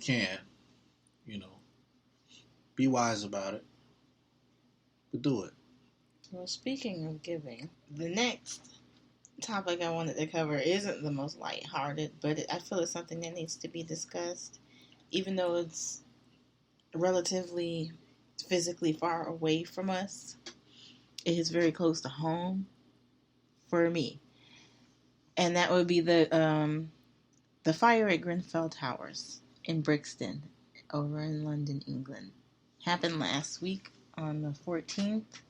can, be wise about it, but do it. Well, speaking of giving, the next topic I wanted to cover isn't the most lighthearted, but I feel it's something that needs to be discussed, even though it's relatively physically far away from us. It is very close to home for me, and that would be the fire at Grenfell Towers in Brixton, over in London, England. Happened last week on the 14th.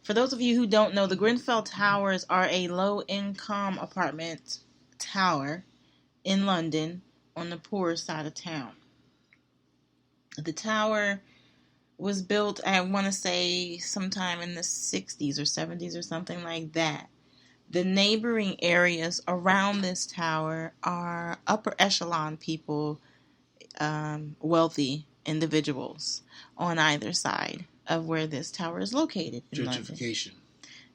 For those of you who don't know, the Grenfell Towers are a low-income apartment tower in London on the poorer side of town. The tower was built, I want to say, sometime in the 60s or 70s or something like that. The neighboring areas around this tower are upper echelon people, wealthy individuals on either side of where this tower is located in Gentrification. London.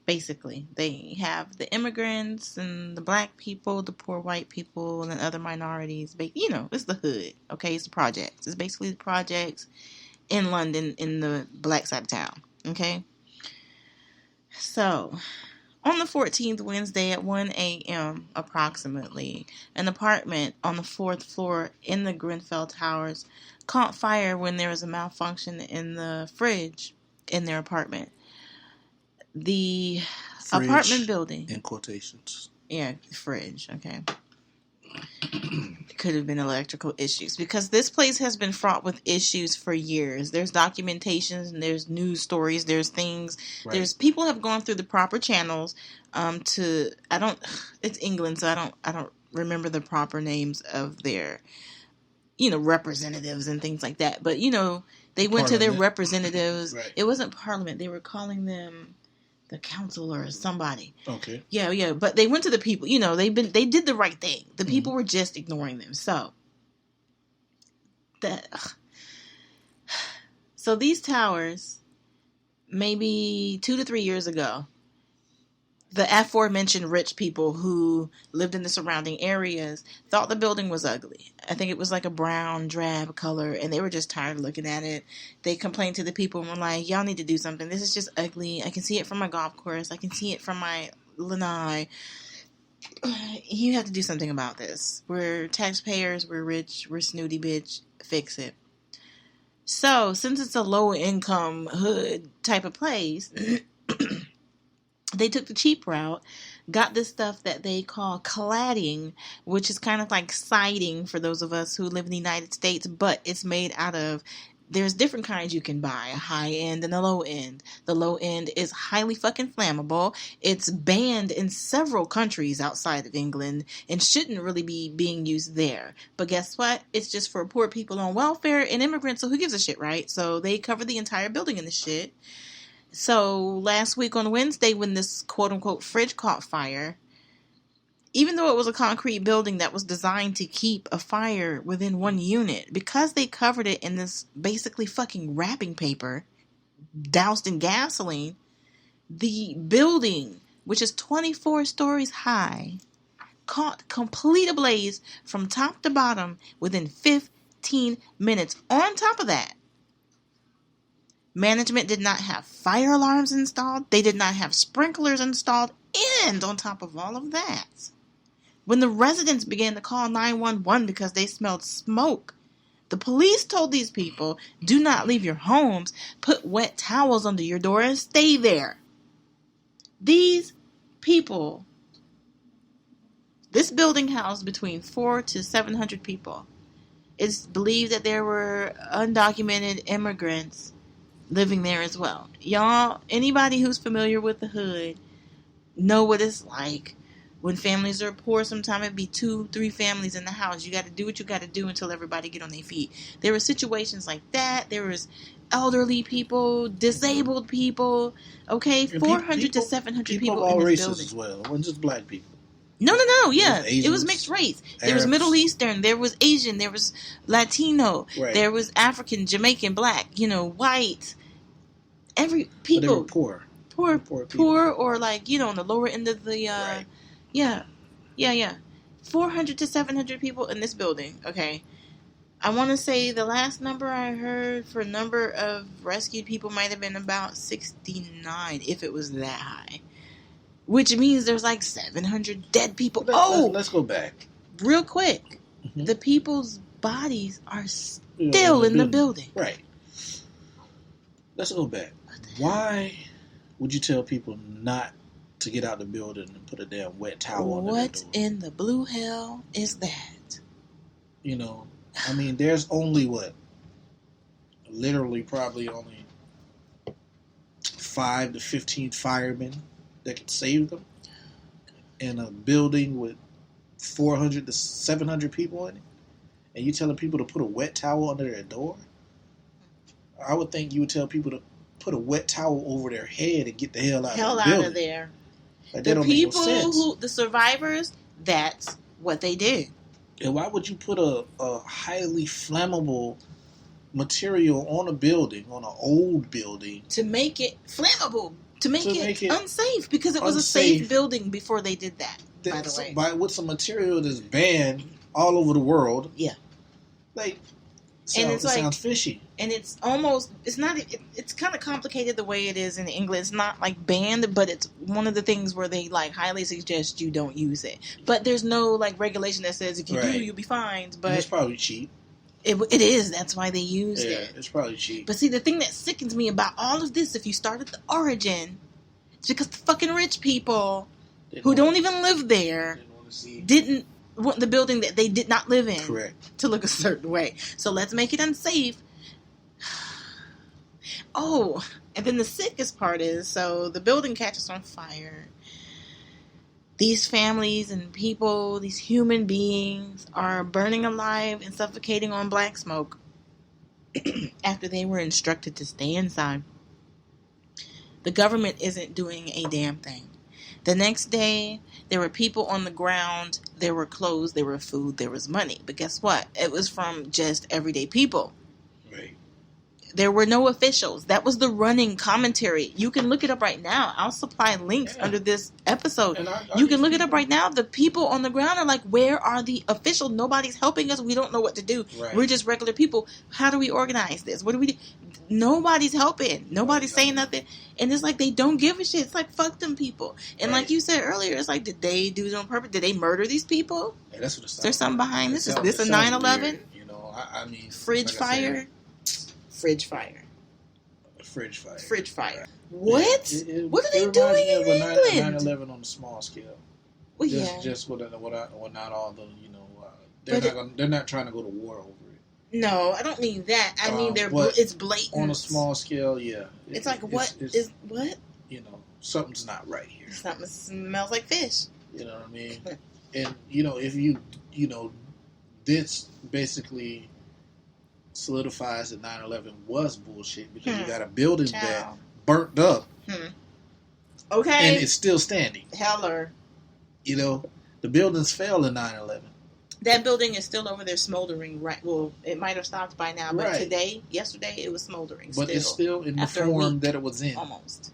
Basically, they have the immigrants and the black people, the poor white people, and other minorities. It's the hood, okay? It's the projects. It's basically the projects in London in the black side of town, okay? So, on the 14th, Wednesday at 1 a.m. approximately, an apartment on the 4th floor in the Grenfell Towers caught fire when there was a malfunction in the fridge in their apartment. The Fridge, apartment building. in quotations. Yeah, fridge, okay. It could have been electrical issues because this place has been fraught with issues for years. There's documentations and there's news stories. There's things. Right. There's people have gone through the proper channels it's England, so I don't remember the proper names of their representatives and things like that. But they went to their representatives. Right. It wasn't Parliament. They were calling them the council or somebody. Okay. Yeah. But they went to the people. They did the right thing. The people were just ignoring them. So these towers, maybe 2 to 3 years ago, the aforementioned rich people who lived in the surrounding areas thought the building was ugly. I think it was like a brown, drab color, and they were just tired of looking at it. They complained to the people and were like, y'all need to do something. This is just ugly. I can see it from my golf course. I can see it from my lanai. You have to do something about this. We're taxpayers. We're rich. We're snooty bitch. Fix it. So, since it's a low-income hood type of place... They took the cheap route, got this stuff that they call cladding, which is kind of like siding for those of us who live in the United States, but it's made out of, there's different kinds you can buy, a high end and a low end. The low end is highly fucking flammable. It's banned in several countries outside of England and shouldn't really be being used there. But guess what? It's just for poor people on welfare and immigrants, so who gives a shit, right? So they cover the entire building in this shit. So, last week on Wednesday, when this quote-unquote fridge caught fire, even though it was a concrete building that was designed to keep a fire within one unit, because they covered it in this basically fucking wrapping paper, doused in gasoline, the building, which is 24 stories high, caught complete ablaze from top to bottom within 15 minutes. On top of that, management did not have fire alarms installed. They did not have sprinklers installed. And on top of all of that, when the residents began to call 911 because they smelled smoke, the police told these people, do not leave your homes. Put wet towels under your door and stay there. These people, this building housed between 400 to 700 people. It's believed that there were undocumented immigrants living there as well. Y'all, anybody who's familiar with the hood know what it's like when families are poor. Sometimes it'd be 2-3 families in the house. You got to do what you got to do until everybody get on their feet. There were situations like that. There was elderly people, disabled people. Okay, 400 to 700 people of all in this races building. as well. It wasn't just black people. No. Yeah, it was mixed race. There was Middle Eastern. There was Asian. There was Latino. Right. There was African, Jamaican, black. white. Every people. But they were poor, or like on the lower end of the. Right. Yeah. 400 to 700 people in this building. Okay. I want to say the last number I heard for number of rescued people might have been about 69, if it was that high. Which means there's like 700 dead people. Let's go back. Real quick. Mm-hmm. The people's bodies are still in the building. Right. Let's go back. Why would you tell people not to get out the building and put a damn wet towel on their door? What in the blue hell is that? You know, I mean, there's only literally probably only 5 to 15 firemen that could save them in a building with 400 to 700 people in it. And you telling people to put a wet towel under their door? I would think you would tell people to put a wet towel over their head and get the hell out of the building. Out of there. Like, the people the survivors, that's what they did. And why would you put a highly flammable material on a building, on an old building? To make it flammable. To make it unsafe. Because it was a safe building before they did that, by the way. With some material that's banned all over the world. Yeah. Like, sounds fishy. And it's almost, it's not, it's kind of complicated the way it is in England. It's not like banned, but it's one of the things where they like highly suggest you don't use it. But there's no like regulation that says if you do, you'll be fined. But and it's probably cheap. It is. That's why they used it. Yeah, it's probably cheap. But see, the thing that sickens me about all of this, if you start at the origin, it's because the fucking rich people who don't even live there didn't want the building that they did not live in to look a certain way. So let's make it unsafe. Oh, and then the sickest part is, so the building catches on fire. These families and people, these human beings are burning alive and suffocating on black smoke after they were instructed to stay inside. The government isn't doing a damn thing. The next day, there were people on the ground, there were clothes, there were food, there was money. But guess what? It was from just everyday people. Right. There were no officials. That was the running commentary. You can look it up right now. I'll supply links under this episode. You can look it up right now. The people on the ground are like, where are the officials? Nobody's helping us. We don't know what to do. Right. We're just regular people. How do we organize this? What do we do? Nobody's helping. Nobody's saying nothing. And it's like they don't give a shit. It's like, fuck them people. And like you said earlier, it's like, did they do it on purpose? Did they murder these people? Yeah, that's what Is there something behind this? Is this a 9/11? You know, I mean, fridge fire. Fridge fire. Fridge fire. Fridge fire. What? What are they doing in England? 9/11 on a small scale. Well, just not all the, you know, they're not trying to go to war over it. No, I don't mean that. I mean it's blatant. On a small scale, yeah. It's like, what? You know, something's not right here. Something smells like fish. You know what I mean? And, you know, if you know, this basically solidifies that 9/11 was bullshit because you got a building that burnt up. Okay. And it's still standing. Heller. You know, the buildings fell in 9/11. That building is still over there smoldering, right? Well, it might have stopped by now, but yesterday, it was smoldering. But it's still in the form that it was in. Almost.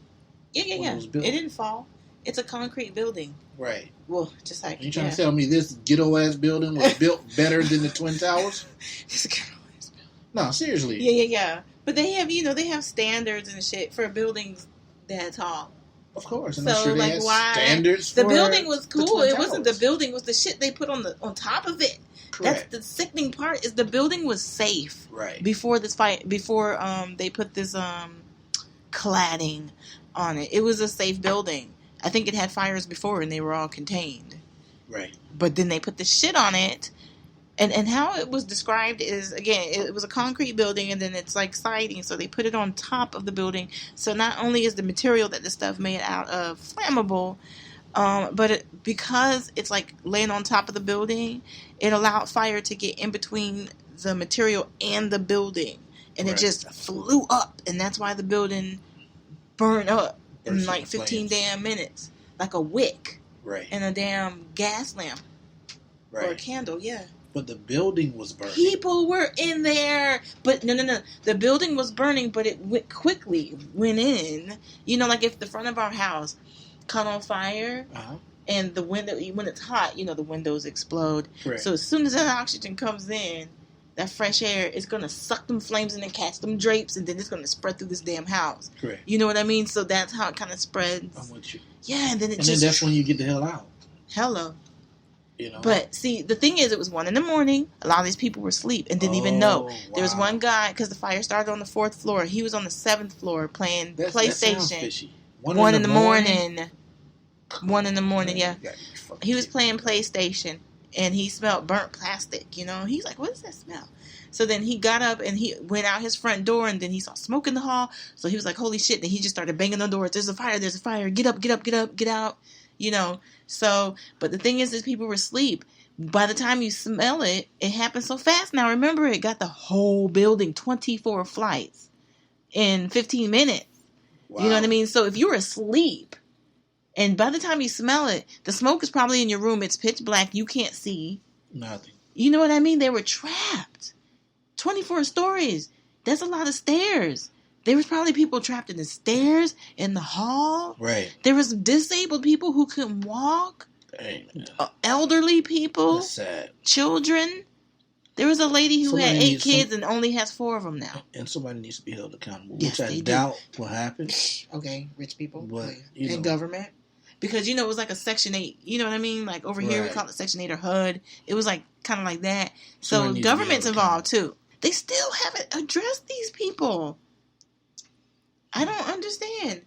Yeah. It didn't fall. It's a concrete building. Right. Well, just like... Are you trying to tell me this ghetto-ass building was built better than the Twin Towers? This ghetto-ass building. No, seriously. Yeah. But they have, they have standards and shit for buildings that tall. Of course. And so, I'm sure they had standards for the building was cool. It wasn't the Towers. building. It was the shit they put on top of it. Correct. That's the sickening part, is the building was safe. Right. Before this fight, before they put this cladding on it. It was a safe building. I think it had fires before and they were all contained. Right. But then they put the shit on it. And how it was described is, again, it was a concrete building and then it's like siding, so they put it on top of the building. So not only is the material that the stuff made out of flammable, but because it's like laying on top of the building, it allowed fire to get in between the material and the building. And it just flew up. And that's why the building burned up in like 15 damn minutes. Like a wick. Right. And a damn gas lamp. Right. Or a candle, yeah. But the building was burning. People were in there. But no. The building was burning, but it quickly went in. You know, like if the front of our house caught on fire and the window, when it's hot, the windows explode. Correct. So as soon as that oxygen comes in, that fresh air is going to suck them flames in and catch them drapes, and then it's going to spread through this damn house. Correct. You know what I mean? So that's how it kind of spreads. I'm with you. Yeah, and then then that's when you get the hell out. Hello. You know? But see, the thing is, it was 1 a.m. A lot of these people were asleep and didn't even know. Wow. There was one guy, because the fire started on the 4th floor. He was on the 7th floor playing PlayStation. That sounds fishy. 1 in the morning. 1 in the morning, yeah. He was playing PlayStation, and he smelled burnt plastic, you know. He's like, what does that smell? So then he got up, and he went out his front door, and then he saw smoke in the hall. So he was like, holy shit. Then he just started banging on the doors. There's a fire. Get up, get up, get up, get out. You know. So, but the thing is people were asleep. By the time you smell it, it happened so fast. Now, remember, it got the whole building, 24 flights in 15 minutes. Wow. You know what I mean? So if you're asleep, and by the time you smell it, the smoke is probably in your room. It's pitch black. You can't see nothing. You know what I mean? They were trapped. 24 stories. That's a lot of stairs. There was probably people trapped in the stairs, in the hall. Right. There was disabled people who couldn't walk. Dang, elderly people. That's sad. Children. There was a lady who had 8 kids and only has 4 of them now. And somebody needs to be held accountable, yes, which I doubt will happen. Okay, rich people. But, and government. Because, you know, it was like a Section 8. You know what I mean? Like over here, we call it Section 8 or HUD. It was like kind of like that. So government's involved too. They still haven't addressed these people. I don't understand.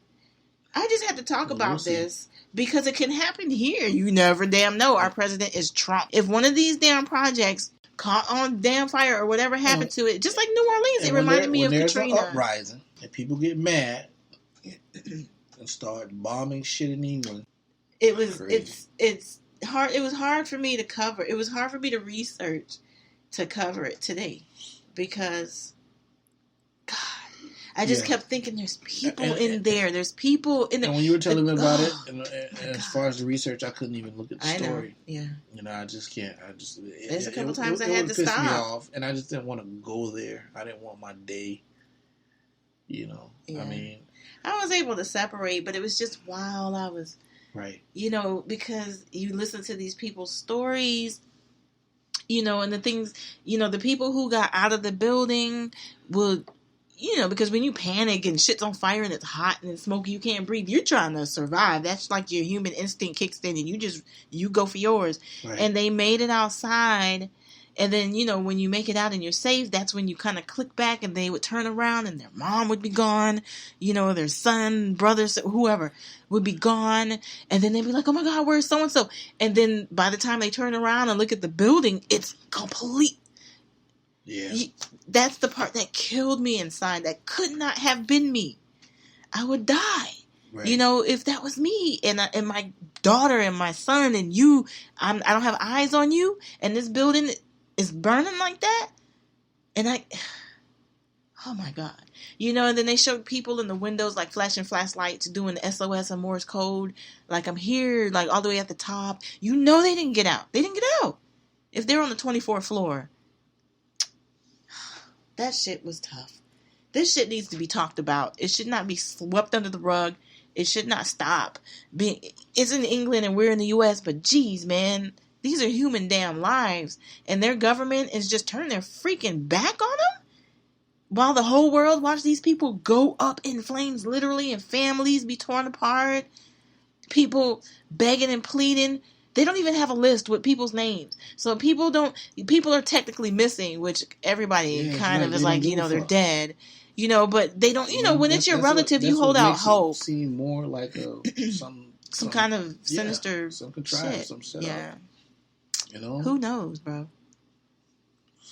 I just had to talk about this because it can happen here. You never damn know. Our president is Trump. If one of these damn projects caught on damn fire or whatever happened to it, just like New Orleans, it reminded me of Katrina. An uprising and people get mad and start bombing shit in England. It's hard. It was hard for me to cover. It was hard for me to research to cover it today because, God, I just kept thinking there's people in there. There's people in there. And when you were telling me about it, and as far as the research, I couldn't even look at the story. Know. Yeah. You know, I just can't. There's a couple times I had to stop. Me off, and I just didn't want to go there. I didn't want my day. You know, I mean, I was able to separate, but it was just while I was right. You know, because you listen to these people's stories. You know, and the things, you know, the people who got out of the building would, you know, because when you panic and shit's on fire and it's hot and it's smoky, you can't breathe. You're trying to survive. That's like your human instinct kicks in and you go for yours. Right. And they made it outside. And then, you know, when you make it out and you're safe, that's when you kind of click back and they would turn around and their mom would be gone. You know, their son, brother, whoever would be gone. And then they'd be like, oh my God, where's so-and-so? And then by the time they turn around and look at the building, it's complete. Yeah. That's the part that killed me inside. That could not have been me. I would die. Right. You know, if that was me and my daughter and my son and you, I don't have eyes on you and this building is burning like that. And oh my God. You know, and then they showed people in the windows like flashing flashlights doing the SOS and Morse code. Like I'm here, like all the way at the top. You know they didn't get out. They didn't get out. If they're on the 24th floor. That shit was tough. This shit needs to be talked about. It should not be swept under the rug. It should not stop. It's in England and we're in the U.S., but geez, man, these are human damn lives. And their government is just turning their freaking back on them? While the whole world watch these people go up in flames, literally, and families be torn apart. People begging and pleading. They don't even have a list with people's names. So people are technically missing, which everybody kind of is like, you know, they're dead. You know, but they don't, you know, when it's your relative, you hold out hope. It seem more like some kind of sinister some contrived, shit. Some setup. Yeah. You know? Who knows, bro?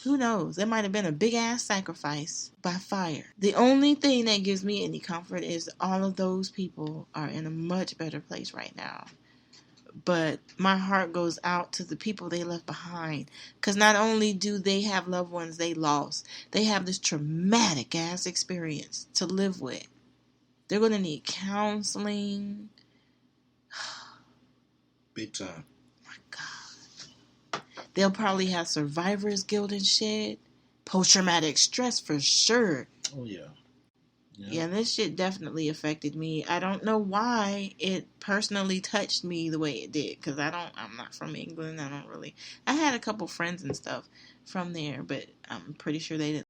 Who knows? There might have been a big ass sacrifice by fire. The only thing that gives me any comfort is all of those people are in a much better place right now. But my heart goes out to the people they left behind. Because not only do they have loved ones they lost, they have this traumatic ass experience to live with. They're going to need counseling. Big time. My God. They'll probably have survivor's guilt and shit. Post-traumatic stress for sure. Oh, yeah. Yeah, this shit definitely affected me. I don't know why it personally touched me the way it did, because I'm not from England. I had a couple friends and stuff from there, but I'm pretty sure they didn't